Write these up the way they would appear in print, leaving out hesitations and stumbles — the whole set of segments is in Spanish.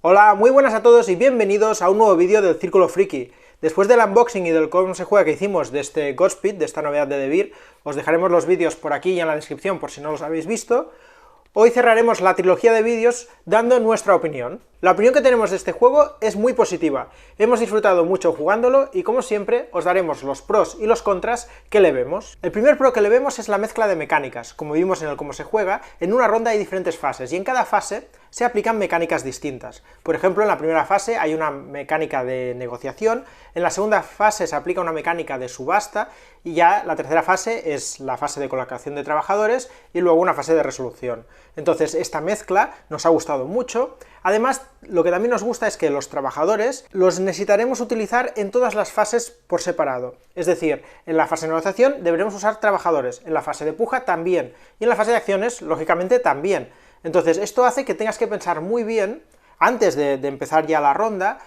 Hola, muy buenas a todos y bienvenidos a un nuevo vídeo del Círculo Friki. Después del unboxing y del cómo se juega que hicimos de este Godspeed, de esta novedad de Devir, os dejaremos los vídeos por aquí y en la descripción por si no los habéis visto. Hoy cerraremos la trilogía de vídeos dando nuestra opinión. La opinión que tenemos de este juego es muy positiva, hemos disfrutado mucho jugándolo y como siempre os daremos los pros y los contras que le vemos. El primer pro que le vemos es la mezcla de mecánicas, como vimos en el cómo se juega, en una ronda hay diferentes fases y en cada fase se aplican mecánicas distintas. Por ejemplo, en la primera fase hay una mecánica de negociación, en la segunda fase se aplica una mecánica de subasta y ya la tercera fase es la fase de colocación de trabajadores y luego una fase de resolución. Entonces esta mezcla nos ha gustado mucho. Además, lo que también nos gusta es que los trabajadores los necesitaremos utilizar en todas las fases por separado. Es decir, en la fase de negociación deberemos usar trabajadores, en la fase de puja también, y en la fase de acciones, lógicamente, también. Entonces, esto hace que tengas que pensar muy bien, antes de empezar ya la ronda,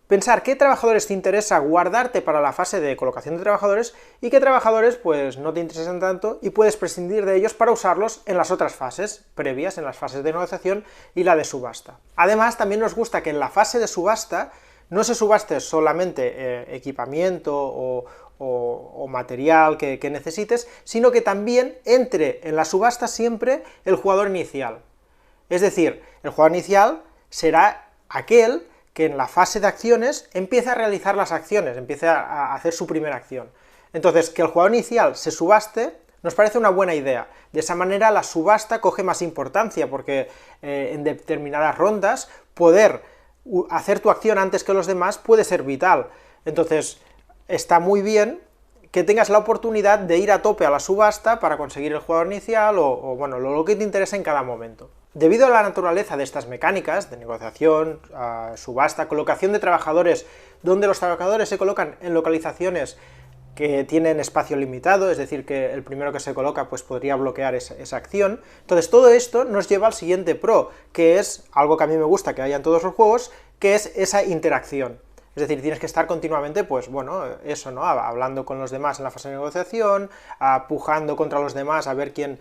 pensar qué trabajadores te interesa guardarte para la fase de colocación de trabajadores y qué trabajadores pues no te interesan tanto y puedes prescindir de ellos para usarlos en las otras fases previas, en las fases de negociación y la de subasta. Además, también nos gusta que en la fase de subasta no se subaste solamente equipamiento o material que necesites, sino que también entre en la subasta siempre el jugador inicial. Es decir, el jugador inicial será aquel que en la fase de acciones empiece a realizar las acciones, empiece a hacer su primera acción. Entonces, que el jugador inicial se subaste nos parece una buena idea. De esa manera la subasta coge más importancia, porque en determinadas rondas poder hacer tu acción antes que los demás puede ser vital. Entonces, está muy bien que tengas la oportunidad de ir a tope a la subasta para conseguir el jugador inicial o bueno, lo que te interesa en cada momento. Debido a la naturaleza de estas mecánicas, de negociación, subasta, colocación de trabajadores, donde los trabajadores se colocan en localizaciones que tienen espacio limitado, es decir, que el primero que se coloca pues podría bloquear esa acción, entonces todo esto nos lleva al siguiente pro, que es algo que a mí me gusta que haya en todos los juegos, que es esa interacción. Es decir, tienes que estar continuamente, pues bueno, eso, ¿no? Hablando con los demás en la fase de negociación, pujando contra los demás a ver quién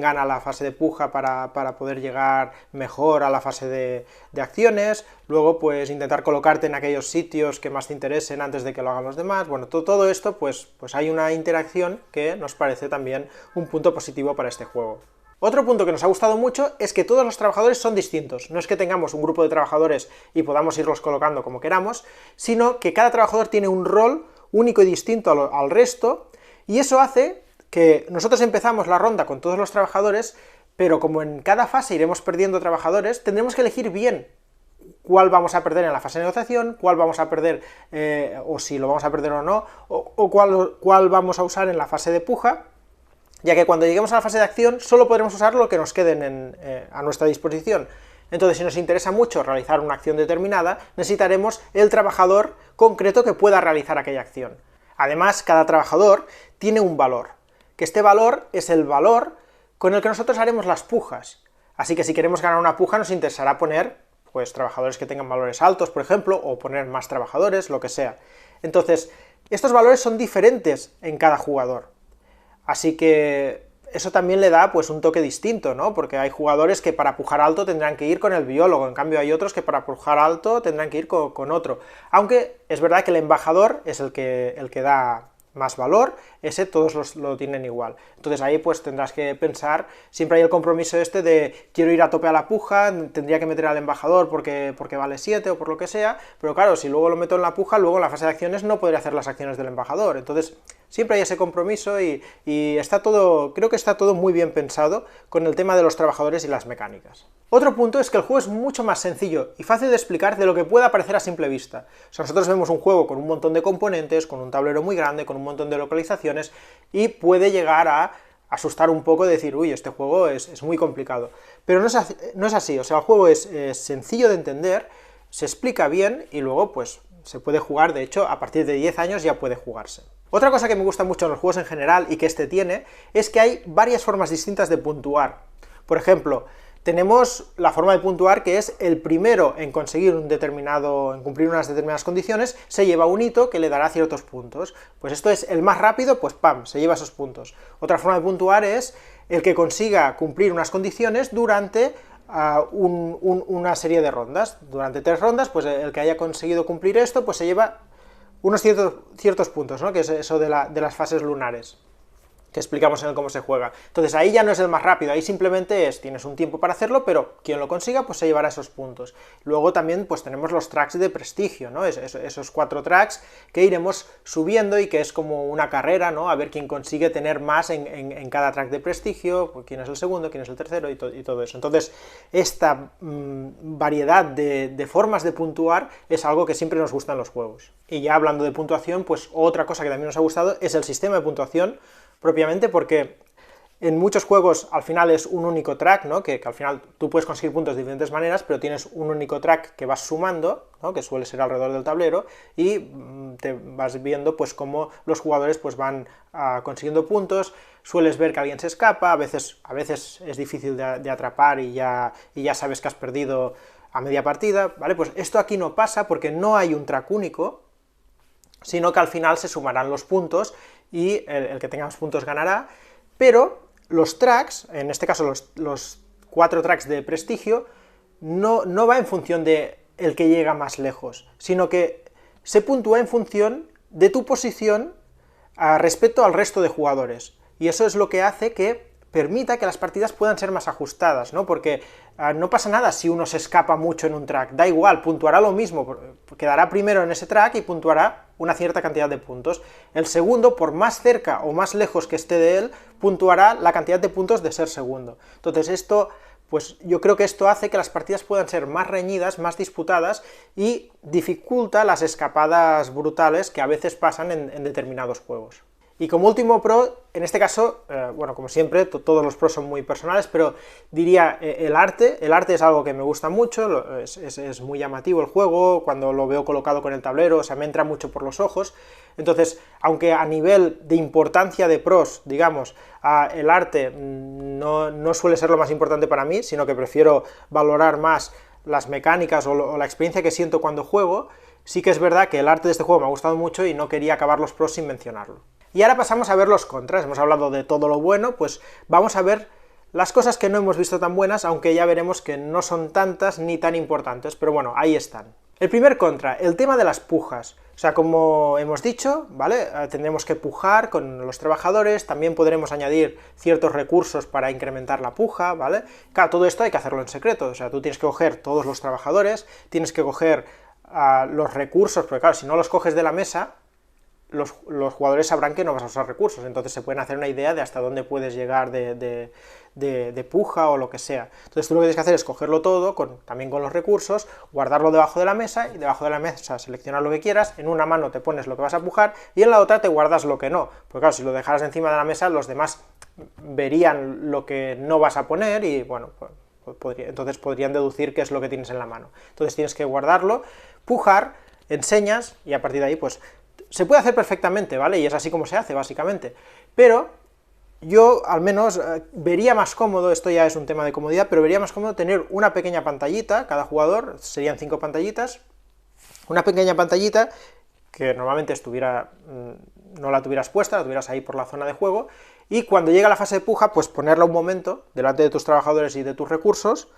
gana la fase de puja para poder llegar mejor a la fase de acciones, luego pues intentar colocarte en aquellos sitios que más te interesen antes de que lo hagan los demás. Bueno, todo esto pues hay una interacción que nos parece también un punto positivo para este juego. Otro punto que nos ha gustado mucho es que todos los trabajadores son distintos, no es que tengamos un grupo de trabajadores y podamos irlos colocando como queramos, sino que cada trabajador tiene un rol único y distinto al resto, y eso hace que nosotros empezamos la ronda con todos los trabajadores, pero como en cada fase iremos perdiendo trabajadores, tendremos que elegir bien cuál vamos a perder en la fase de negociación, cuál vamos a perder, o si lo vamos a perder o no, o cuál vamos a usar en la fase de puja, ya que cuando lleguemos a la fase de acción solo podremos usar lo que nos queden a nuestra disposición. Entonces, si nos interesa mucho realizar una acción determinada, necesitaremos el trabajador concreto que pueda realizar aquella acción. Además, cada trabajador tiene un valor, que este valor es el valor con el que nosotros haremos las pujas. Así que si queremos ganar una puja nos interesará poner pues trabajadores que tengan valores altos, por ejemplo, o poner más trabajadores, lo que sea. Entonces, estos valores son diferentes en cada jugador. Así que eso también le da pues un toque distinto, ¿no? Porque hay jugadores que para pujar alto tendrán que ir con el biólogo, en cambio hay otros que para pujar alto tendrán que ir con otro. Aunque es verdad que el embajador es el que da más valor, ese todos lo tienen igual. Entonces ahí pues tendrás que pensar, siempre hay el compromiso este de quiero ir a tope a la puja, tendría que meter al embajador porque vale 7 o por lo que sea, pero claro, si luego lo meto en la puja, luego en la fase de acciones no podré hacer las acciones del embajador. Entonces siempre hay ese compromiso y está todo, creo que está todo muy bien pensado con el tema de los trabajadores y las mecánicas. Otro punto es que el juego es mucho más sencillo y fácil de explicar de lo que pueda parecer a simple vista. O sea, nosotros vemos un juego con un montón de componentes, con un tablero muy grande, con un montón de localizaciones, y puede llegar a asustar un poco de decir, uy, este juego es muy complicado. Pero no es así, o sea, el juego es sencillo de entender, se explica bien y luego pues se puede jugar, de hecho, a partir de 10 años ya puede jugarse. Otra cosa que me gusta mucho en los juegos en general y que este tiene, es que hay varias formas distintas de puntuar. Por ejemplo, tenemos la forma de puntuar que es el primero en conseguir en cumplir unas determinadas condiciones, se lleva un hito que le dará ciertos puntos. Pues esto es el más rápido, pues ¡pam!, se lleva esos puntos. Otra forma de puntuar es el que consiga cumplir unas condiciones durante una serie de rondas. Durante 3 rondas, pues el que haya conseguido cumplir esto, pues se lleva unos ciertos puntos, ¿no? Que es eso de las fases lunares, que explicamos en el cómo se juega. Entonces ahí ya no es el más rápido, ahí simplemente tienes un tiempo para hacerlo, pero quien lo consiga pues se llevará esos puntos. Luego también pues tenemos los tracks de prestigio, ¿no? Esos 4 tracks que iremos subiendo y que es como una carrera, ¿no? A ver quién consigue tener más en cada track de prestigio, pues, quién es el segundo, quién es el tercero y todo eso. Entonces esta variedad de formas de puntuar es algo que siempre nos gusta en los juegos. Y ya hablando de puntuación, pues otra cosa que también nos ha gustado es el sistema de puntuación, propiamente porque en muchos juegos al final es un único track, ¿no? Que al final tú puedes conseguir puntos de diferentes maneras, pero tienes un único track que vas sumando, ¿no? Que suele ser alrededor del tablero, y te vas viendo pues cómo los jugadores pues van consiguiendo puntos. Sueles ver que alguien se escapa, a veces es difícil de atrapar y ya sabes que has perdido a media partida, ¿vale? Pues esto aquí no pasa porque no hay un track único, sino que al final se sumarán los puntos y el que tenga más puntos ganará, pero los tracks, en este caso los 4 tracks de prestigio, no va en función de el que llega más lejos, sino que se puntúa en función de tu posición respecto al resto de jugadores, y eso es lo que hace que permita que las partidas puedan ser más ajustadas, ¿no? Porque no pasa nada si uno se escapa mucho en un track, da igual, puntuará lo mismo, quedará primero en ese track y puntuará una cierta cantidad de puntos. El segundo, por más cerca o más lejos que esté de él, puntuará la cantidad de puntos de ser segundo. Entonces esto, pues yo creo que esto hace que las partidas puedan ser más reñidas, más disputadas, y dificulta las escapadas brutales que a veces pasan en determinados juegos. Y como último pro, en este caso, bueno, como siempre, todos los pros son muy personales, pero diría el arte es algo que me gusta mucho, es muy llamativo el juego, cuando lo veo colocado con el tablero, o sea, me entra mucho por los ojos. Entonces, aunque a nivel de importancia de pros, digamos, el arte no suele ser lo más importante para mí, sino que prefiero valorar más las mecánicas o la experiencia que siento cuando juego, sí que es verdad que el arte de este juego me ha gustado mucho y no quería acabar los pros sin mencionarlo. Y ahora pasamos a ver los contras. Hemos hablado de todo lo bueno, pues vamos a ver las cosas que no hemos visto tan buenas, aunque ya veremos que no son tantas ni tan importantes, pero bueno, ahí están. El primer contra, el tema de las pujas. O sea, como hemos dicho, ¿vale? Tendremos que pujar con los trabajadores, también podremos añadir ciertos recursos para incrementar la puja, ¿vale? Claro, todo esto hay que hacerlo en secreto, o sea, tú tienes que coger todos los trabajadores, tienes que coger los recursos, porque claro, si no los coges de la mesa, los jugadores sabrán que no vas a usar recursos, entonces se pueden hacer una idea de hasta dónde puedes llegar de puja o lo que sea. Entonces tú lo que tienes que hacer es cogerlo todo, también con los recursos, guardarlo debajo de la mesa, y debajo de la mesa seleccionar lo que quieras, en una mano te pones lo que vas a pujar, y en la otra te guardas lo que no, porque claro, si lo dejaras encima de la mesa, los demás verían lo que no vas a poner, y bueno, entonces podrían deducir qué es lo que tienes en la mano. Entonces tienes que guardarlo, pujar, enseñas, y a partir de ahí, pues se puede hacer perfectamente, ¿vale? Y es así como se hace, básicamente. Pero yo, al menos, vería más cómodo, esto ya es un tema de comodidad, pero vería más cómodo tener una pequeña pantallita, cada jugador, serían 5 pantallitas, una pequeña pantallita que normalmente no la tuvieras puesta, la tuvieras ahí por la zona de juego, y cuando llega la fase de puja, pues ponerla un momento delante de tus trabajadores y de tus recursos,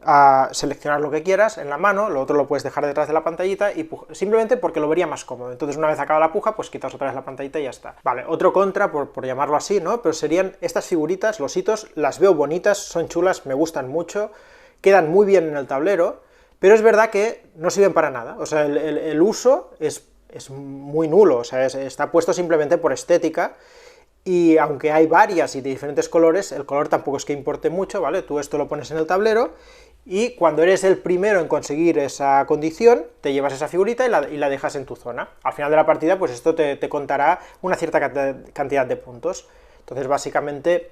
a seleccionar lo que quieras en la mano, lo otro lo puedes dejar detrás de la pantallita, y simplemente porque lo vería más cómodo. Entonces una vez acaba la puja, pues quitas otra vez la pantallita y ya está. Vale, otro contra, por llamarlo así, ¿no? Pero serían estas figuritas, los hitos, las veo bonitas, son chulas, me gustan mucho, quedan muy bien en el tablero, pero es verdad que no sirven para nada. O sea, el uso es muy nulo, o sea, está puesto simplemente por estética. Y aunque hay varias y de diferentes colores, el color tampoco es que importe mucho, ¿vale? Tú esto lo pones en el tablero, y cuando eres el primero en conseguir esa condición, te llevas esa figurita y la dejas en tu zona. Al final de la partida, pues esto te contará una cierta cantidad de puntos. Entonces, básicamente,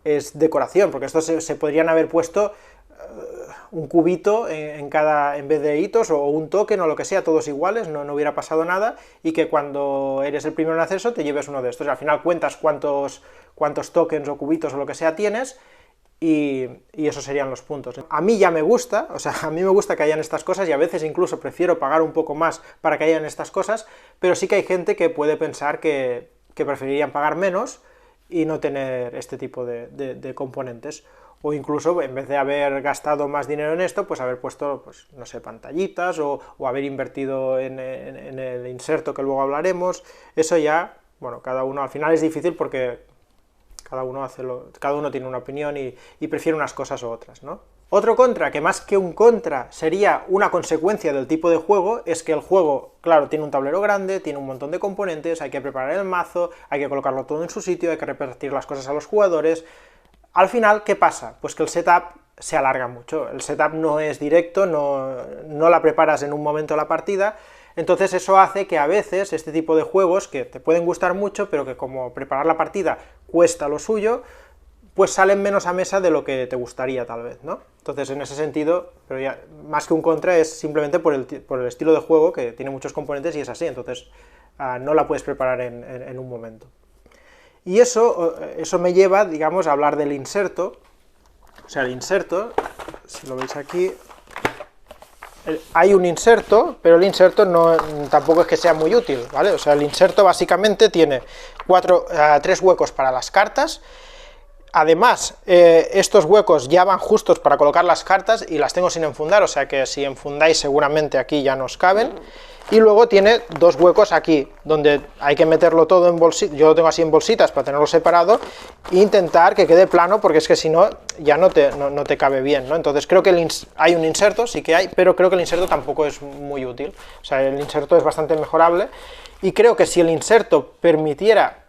es decoración, porque esto se podrían haber puesto un cubito en vez de hitos, o un token o lo que sea, todos iguales, no hubiera pasado nada, y que cuando eres el primero en acceso te lleves uno de estos. Al final cuentas cuántos tokens o cubitos o lo que sea tienes, y esos serían los puntos. A mí ya me gusta, o sea, a mí me gusta que hayan estas cosas, y a veces incluso prefiero pagar un poco más para que hayan estas cosas, pero sí que hay gente que puede pensar que preferirían pagar menos y no tener este tipo de componentes. o incluso en vez de haber gastado más dinero en esto, pues haber puesto, pues, no sé, pantallitas, o haber invertido en el inserto, que luego hablaremos. Eso ya, bueno, cada uno, al final es difícil porque cada uno tiene una opinión y prefiere unas cosas u otras, ¿no? Otro contra, que más que un contra sería una consecuencia del tipo de juego, es que el juego, claro, tiene un tablero grande, tiene un montón de componentes, hay que preparar el mazo, hay que colocarlo todo en su sitio, hay que repartir las cosas a los jugadores. Al final, ¿qué pasa? Pues que el setup se alarga mucho, el setup no es directo, no la preparas en un momento la partida, entonces eso hace que a veces este tipo de juegos, que te pueden gustar mucho, pero que como preparar la partida cuesta lo suyo, pues salen menos a mesa de lo que te gustaría tal vez, ¿no? Entonces en ese sentido, pero ya más que un contra, es simplemente por el estilo de juego, que tiene muchos componentes y es así, entonces no la puedes preparar en un momento. Y eso me lleva, digamos, a hablar del inserto. O sea, el inserto, si lo veis aquí, hay un inserto, pero el inserto tampoco es que sea muy útil, ¿vale? O sea, el inserto básicamente tiene 3 huecos para las cartas. Además, estos huecos ya van justos para colocar las cartas y las tengo sin enfundar, o sea que si enfundáis seguramente aquí ya nos caben. Y luego tiene 2 huecos aquí, donde hay que meterlo todo en bolsitas, yo lo tengo así en bolsitas para tenerlo separado, e intentar que quede plano, porque es que si no, ya no te cabe bien, ¿no? Entonces creo que hay un inserto, sí que hay, pero creo que el inserto tampoco es muy útil, o sea, el inserto es bastante mejorable, y creo que si el inserto permitiera...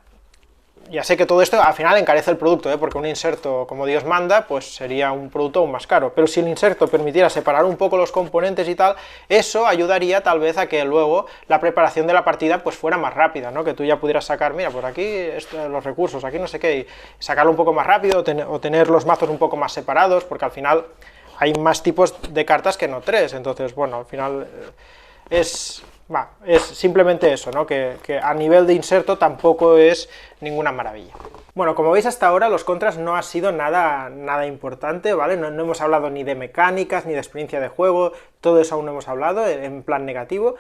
Ya sé que todo esto al final encarece el producto, porque un inserto, como Dios manda, pues sería un producto aún más caro, pero si el inserto permitiera separar un poco los componentes y tal, eso ayudaría tal vez a que luego la preparación de la partida pues fuera más rápida, ¿no? Que tú ya pudieras sacar, mira, por aquí los recursos, aquí no sé qué, y sacarlo un poco más rápido, o tener los mazos un poco más separados, porque al final hay más tipos de cartas que no 3, entonces, bueno, al final es simplemente eso, ¿no? Que a nivel de inserto tampoco es ninguna maravilla. Bueno, como veis hasta ahora los contras no ha sido nada importante, ¿vale? No hemos hablado ni de mecánicas, ni de experiencia de juego, todo eso aún no hemos hablado, en plan negativo.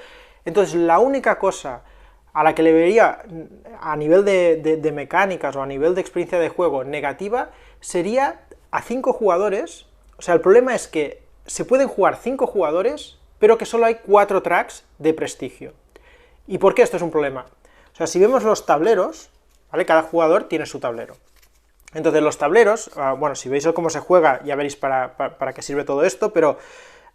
Entonces la única cosa a la que le vería a nivel de mecánicas o a nivel de experiencia de juego negativa sería a 5 jugadores, o sea, el problema es que se pueden jugar 5 jugadores, pero que solo hay 4 tracks de prestigio. ¿Y por qué esto es un problema? O sea, si vemos los tableros, ¿vale? Cada jugador tiene su tablero. Entonces los tableros, bueno, si veis cómo se juega, ya veréis para qué sirve todo esto, pero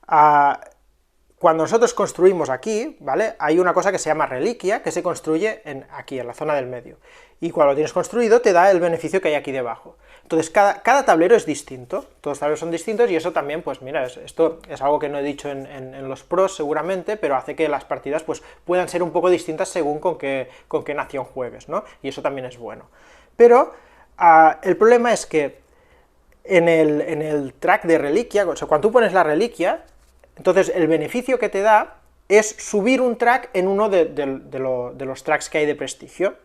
cuando nosotros construimos aquí, ¿vale? Hay una cosa que se llama reliquia, que se construye aquí, en la zona del medio. Y cuando lo tienes construido, te da el beneficio que hay aquí debajo. Entonces, cada tablero es distinto, todos los tableros son distintos, y eso también, pues mira, esto es algo que no he dicho en los pros seguramente, pero hace que las partidas pues puedan ser un poco distintas según con qué nación juegues, ¿no? Y eso también es bueno. Pero el problema es que en el track de reliquia, o sea, cuando tú pones la reliquia, entonces el beneficio que te da es subir un track en uno de los tracks que hay de prestigio.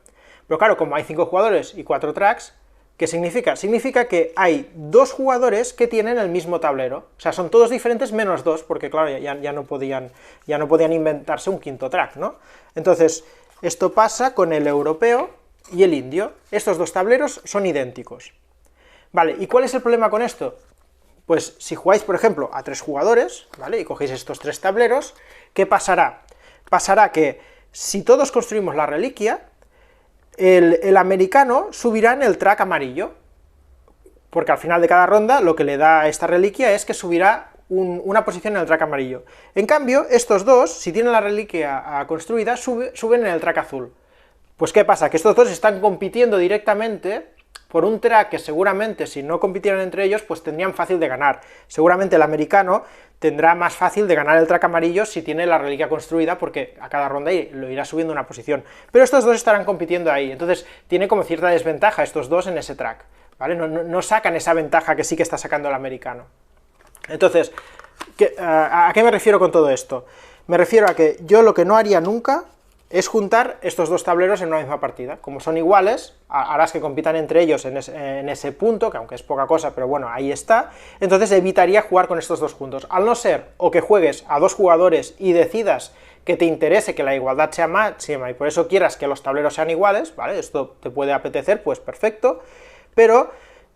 Pero claro, como hay 5 jugadores y 4 tracks, ¿qué significa? Significa que hay 2 jugadores que tienen el mismo tablero, o sea, son todos diferentes menos 2, porque claro, ya no podían inventarse un quinto track, ¿no? Entonces, esto pasa con el europeo y el indio, estos 2 tableros son idénticos. Vale, ¿y cuál es el problema con esto? Pues si jugáis, por ejemplo, a 3 jugadores, ¿vale? Y cogéis estos 3 tableros, ¿qué pasará? Pasará que si todos construimos la reliquia, el americano subirá en el track amarillo, porque al final de cada ronda lo que le da a esta reliquia es que subirá una posición en el track amarillo. En cambio, estos dos, si tienen la reliquia construida, suben en el track azul. Pues ¿qué pasa? Que estos dos están compitiendo directamente por un track que seguramente si no compitieran entre ellos, pues tendrían fácil de ganar. Seguramente el americano tendrá más fácil de ganar el track amarillo si tiene la reliquia construida, porque a cada ronda lo irá subiendo una posición. Pero estos dos estarán compitiendo ahí, entonces tiene como cierta desventaja estos dos en ese track, ¿vale? No sacan esa ventaja que sí que está sacando el americano. Entonces, ¿a qué me refiero con todo esto? Me refiero a que yo lo que no haría nunca es juntar estos 2 tableros en una misma partida. Como son iguales, harás que compitan entre ellos en ese punto, que aunque es poca cosa, pero bueno, ahí está, entonces evitaría jugar con estos 2 juntos. Al no ser, o que juegues a 2 jugadores y decidas que te interese que la igualdad sea máxima, y por eso quieras que los tableros sean iguales, ¿vale? Esto te puede apetecer, pues perfecto, pero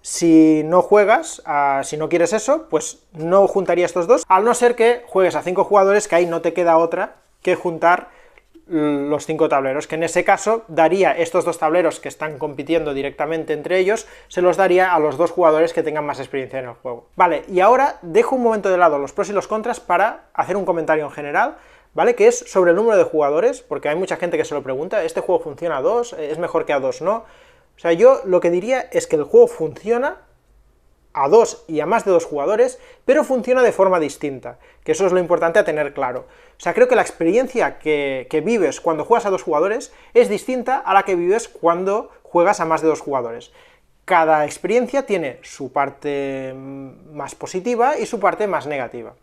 Si no juegas, si no quieres eso, pues no juntaría estos dos, al no ser que juegues a 5 jugadores, que ahí no te queda otra que juntar los 5 tableros, que en ese caso daría estos 2 tableros que están compitiendo directamente entre ellos, se los daría a los 2 jugadores que tengan más experiencia en el juego. Vale, y ahora dejo un momento de lado los pros y los contras para hacer un comentario en general, ¿vale? Que es sobre el número de jugadores, porque hay mucha gente que se lo pregunta, ¿este juego funciona a 2? ¿Es mejor que a 2 no? O sea, yo lo que diría es que el juego funciona a 2 y a más de 2 jugadores, pero funciona de forma distinta, que eso es lo importante a tener claro. O sea, creo que la experiencia que vives cuando juegas a 2 jugadores es distinta a la que vives cuando juegas a más de 2 jugadores. Cada experiencia tiene su parte más positiva y su parte más negativa.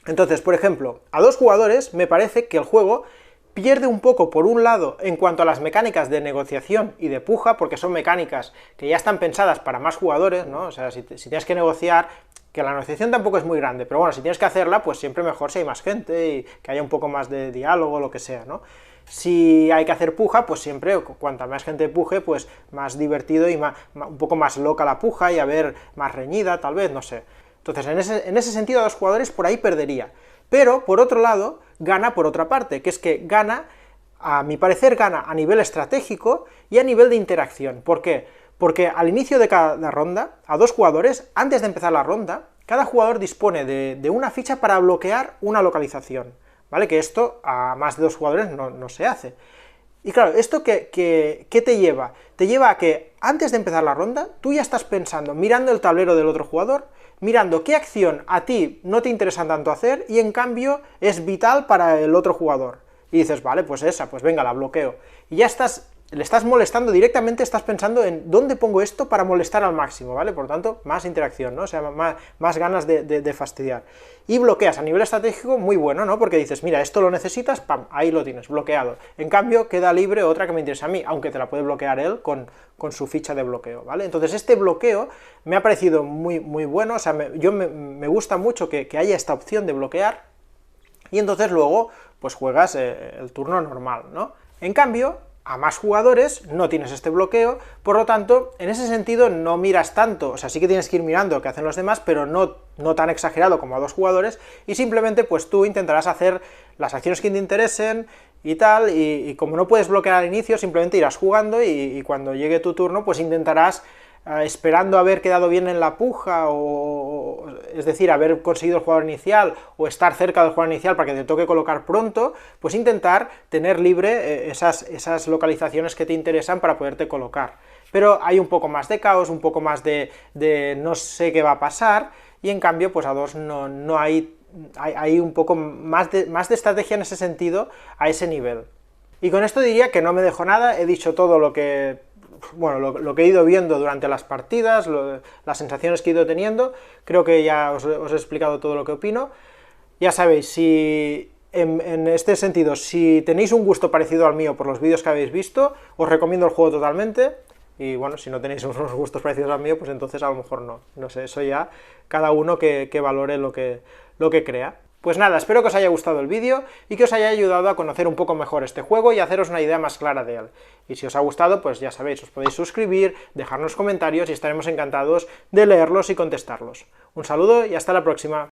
Entonces, por ejemplo, a 2 jugadores me parece que el juego pierde un poco, por un lado, en cuanto a las mecánicas de negociación y de puja, porque son mecánicas que ya están pensadas para más jugadores, ¿no? O sea, si tienes que negociar, que la negociación tampoco es muy grande, pero bueno, si tienes que hacerla, pues siempre mejor si hay más gente y que haya un poco más de diálogo, lo que sea, ¿no? Si hay que hacer puja, pues siempre, cuanta más gente puje, pues más divertido y un poco más loca la puja y a ver, más reñida, tal vez, no sé. Entonces, en ese sentido, a 2 jugadores por ahí perdería. Pero, por otro lado, gana por otra parte, que es que gana, a mi parecer, gana a nivel estratégico y a nivel de interacción. ¿Por qué? Porque al inicio de cada ronda, a 2 jugadores, antes de empezar la ronda, cada jugador dispone de una ficha para bloquear una localización, ¿vale? Que esto a más de 2 jugadores no se hace. Y claro, ¿esto qué te lleva? Te lleva a que antes de empezar la ronda, tú ya estás pensando, mirando el tablero del otro jugador, mirando qué acción a ti no te interesa tanto hacer y en cambio es vital para el otro jugador. Y dices, vale, pues esa, pues venga, la bloqueo. Y ya le estás molestando directamente, estás pensando en dónde pongo esto para molestar al máximo, ¿vale? Por tanto, más interacción, ¿no? O sea, más ganas de fastidiar. Y bloqueas a nivel estratégico muy bueno, ¿no? Porque dices, mira, esto lo necesitas, pam, ahí lo tienes, bloqueado. En cambio, queda libre otra que me interesa a mí, aunque te la puede bloquear él con su ficha de bloqueo, ¿vale? Entonces, este bloqueo me ha parecido muy bueno, o sea, me gusta mucho que haya esta opción de bloquear, y entonces luego, pues juegas el turno normal, ¿no? En cambio, a más jugadores no tienes este bloqueo, por lo tanto, en ese sentido no miras tanto, o sea, sí que tienes que ir mirando qué hacen los demás, pero no tan exagerado como a 2 jugadores, y simplemente pues tú intentarás hacer las acciones que te interesen y tal, y como no puedes bloquear al inicio, simplemente irás jugando y cuando llegue tu turno, pues intentarás, esperando haber quedado bien en la puja, es decir, haber conseguido el jugador inicial, o estar cerca del jugador inicial para que te toque colocar pronto, pues intentar tener libre esas localizaciones que te interesan para poderte colocar. Pero hay un poco más de caos, un poco más de no sé qué va a pasar, y en cambio, pues a 2 no hay un poco más de estrategia en ese sentido, a ese nivel. Y con esto diría que no me dejo nada, he dicho todo lo que he ido viendo durante las partidas, las sensaciones que he ido teniendo, creo que ya os he explicado todo lo que opino. Ya sabéis, si en este sentido, si tenéis un gusto parecido al mío por los vídeos que habéis visto, os recomiendo el juego totalmente, y bueno, si no tenéis unos gustos parecidos al mío, pues entonces a lo mejor no sé, eso ya cada uno que valore lo que crea. Pues nada, espero que os haya gustado el vídeo y que os haya ayudado a conocer un poco mejor este juego y a haceros una idea más clara de él. Y si os ha gustado, pues ya sabéis, os podéis suscribir, dejarnos comentarios y estaremos encantados de leerlos y contestarlos. Un saludo y hasta la próxima.